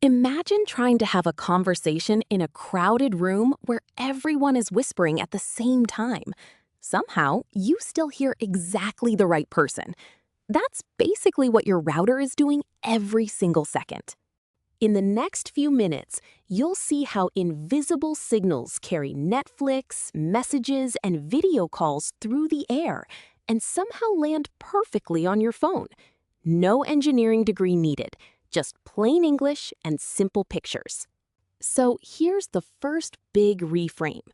Imagine trying to have a conversation in a crowded room where everyone is whispering at the same time. Somehow, you still hear exactly the right person. That's basically what your router is doing every single second. In the next few minutes, you'll see how invisible signals carry Netflix, messages, and video calls through the air and somehow land perfectly on your phone. No engineering degree needed, just plain English and simple pictures. So here's the first big reframe.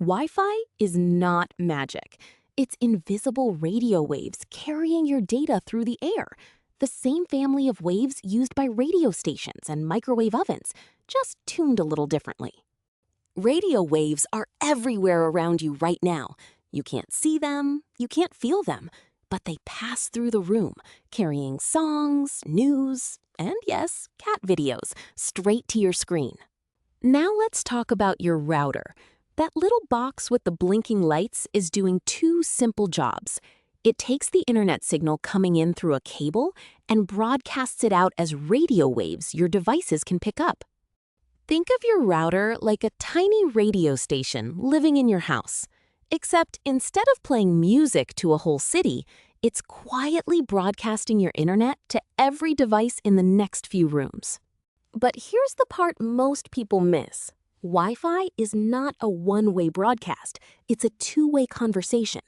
Wi-Fi is not magic. It's invisible radio waves carrying your data through the air. The same family of waves used by radio stations and microwave ovens, just tuned a little differently. Radio waves are everywhere around you right now. You can't see them, you can't feel them, but they pass through the room, carrying songs, news, and yes, cat videos, straight to your screen. Now let's talk about your router. That little box with the blinking lights is doing two simple jobs. It takes the internet signal coming in through a cable and broadcasts it out as radio waves your devices can pick up. Think of your router like a tiny radio station living in your house. Except instead of playing music to a whole city, it's quietly broadcasting your internet to every device in the next few rooms. But here's the part most people miss. Wi-Fi is not a one-way broadcast. It's a two-way conversation.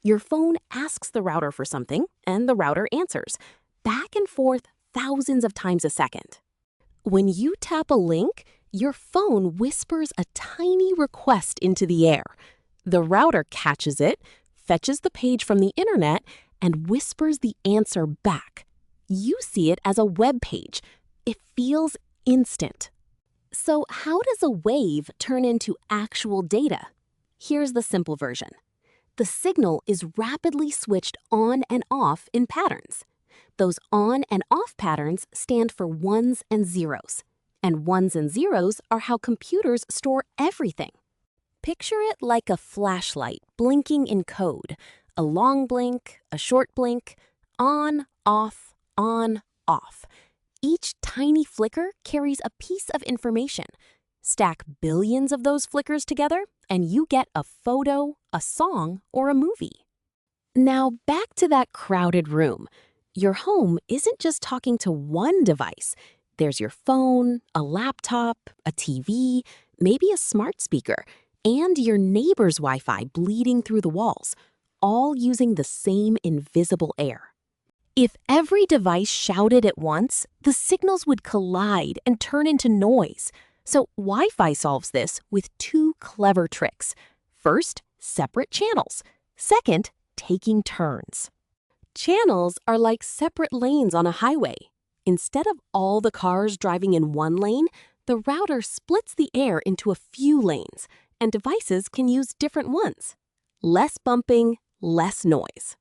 Your phone asks the router for something, and the router answers, back and forth thousands of times a second. When you tap a link, your phone whispers a tiny request into the air. The router catches it, fetches the page from the internet, and whispers the answer back. You see it as a web page. It feels instant. So how does a wave turn into actual data? Here's the simple version. The signal is rapidly switched on and off in patterns. Those on and off patterns stand for ones and zeros. And ones and zeros are how computers store everything. Picture it like a flashlight blinking in code. A long blink, a short blink, on, off, on, off. Each tiny flicker carries a piece of information. Stack billions of those flickers together, and you get a photo, a song, or a movie. Now back to that crowded room. Your home isn't just talking to one device. There's your phone, a laptop, a TV, maybe a smart speaker, and your neighbor's Wi-Fi bleeding through the walls, all using the same invisible air. If every device shouted at once, the signals would collide and turn into noise. So Wi-Fi solves this with two clever tricks. First, separate channels. Second, taking turns. Channels are like separate lanes on a highway. Instead of all the cars driving in one lane, the router splits the air into a few lanes, and devices can use different ones. Less bumping, less noise.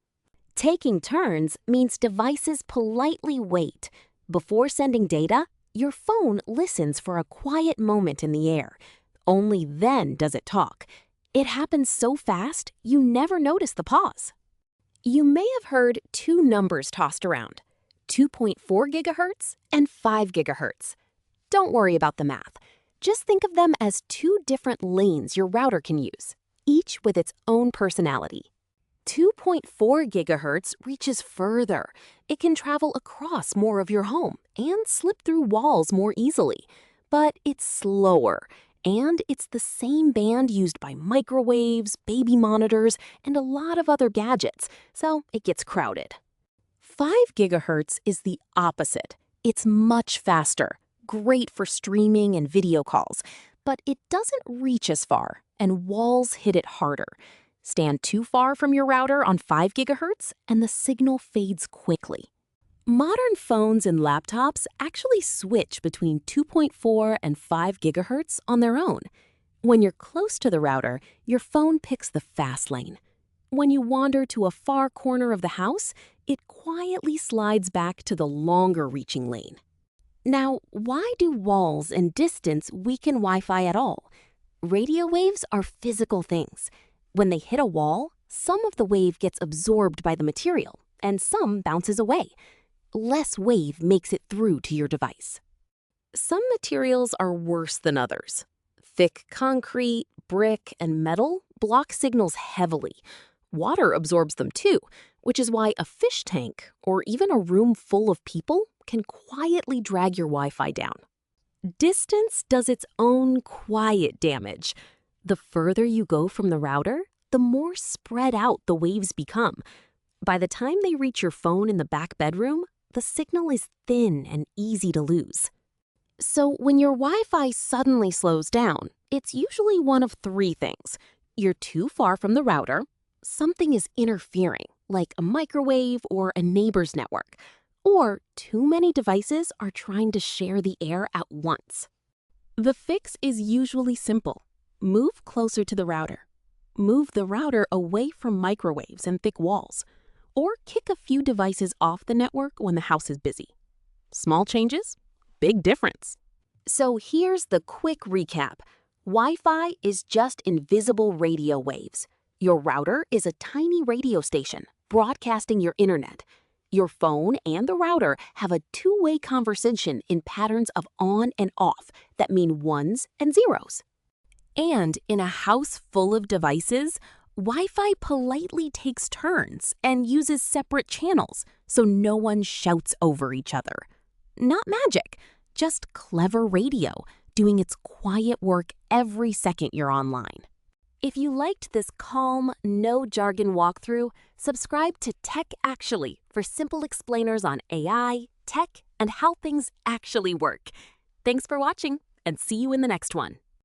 Taking turns means devices politely wait. Before sending data, your phone listens for a quiet moment in the air. Only then does it talk. It happens so fast, you never notice the pause. You may have heard two numbers tossed around, 2.4 gigahertz and 5 gigahertz. Don't worry about the math. Just think of them as two different lanes your router can use, each with its own personality. 2.4 gigahertz reaches further. It can travel across more of your home and slip through walls more easily. But it's slower, and it's the same band used by microwaves, baby monitors, and a lot of other gadgets, so it gets crowded. 5 gigahertz is the opposite. It's much faster, great for streaming and video calls, but it doesn't reach as far, and walls hit it harder. Stand too far from your router on 5 gigahertz, and the signal fades quickly. Modern phones and laptops actually switch between 2.4 and 5 gigahertz on their own. When you're close to the router, your phone picks the fast lane. When you wander to a far corner of the house, it quietly slides back to the longer-reaching lane. Now, why do walls and distance weaken Wi-Fi at all? Radio waves are physical things. When they hit a wall, some of the wave gets absorbed by the material, and some bounces away. Less wave makes it through to your device. Some materials are worse than others. Thick concrete, brick, and metal block signals heavily. Water absorbs them too, which is why a fish tank or even a room full of people can quietly drag your Wi-Fi down. Distance does its own quiet damage. The further you go from the router, the more spread out the waves become. By the time they reach your phone in the back bedroom, the signal is thin and easy to lose. So when your Wi-Fi suddenly slows down, it's usually one of three things. You're too far from the router, something is interfering, like a microwave or a neighbor's network, or too many devices are trying to share the air at once. The fix is usually simple. Move closer to the router. Move the router away from microwaves and thick walls, or kick a few devices off the network when the house is busy. Small changes, big difference. So here's the quick recap. Wi-Fi is just invisible radio waves. Your router is a tiny radio station broadcasting your internet. Your phone and the router have a two-way conversation in patterns of on and off that mean ones and zeros. And in a house full of devices, Wi-Fi politely takes turns and uses separate channels so no one shouts over each other. Not magic, just clever radio doing its quiet work every second you're online. If you liked this calm, no jargon walkthrough, subscribe to Tech Actually for simple explainers on AI, tech, and how things actually work. Thanks for watching, and see you in the next one.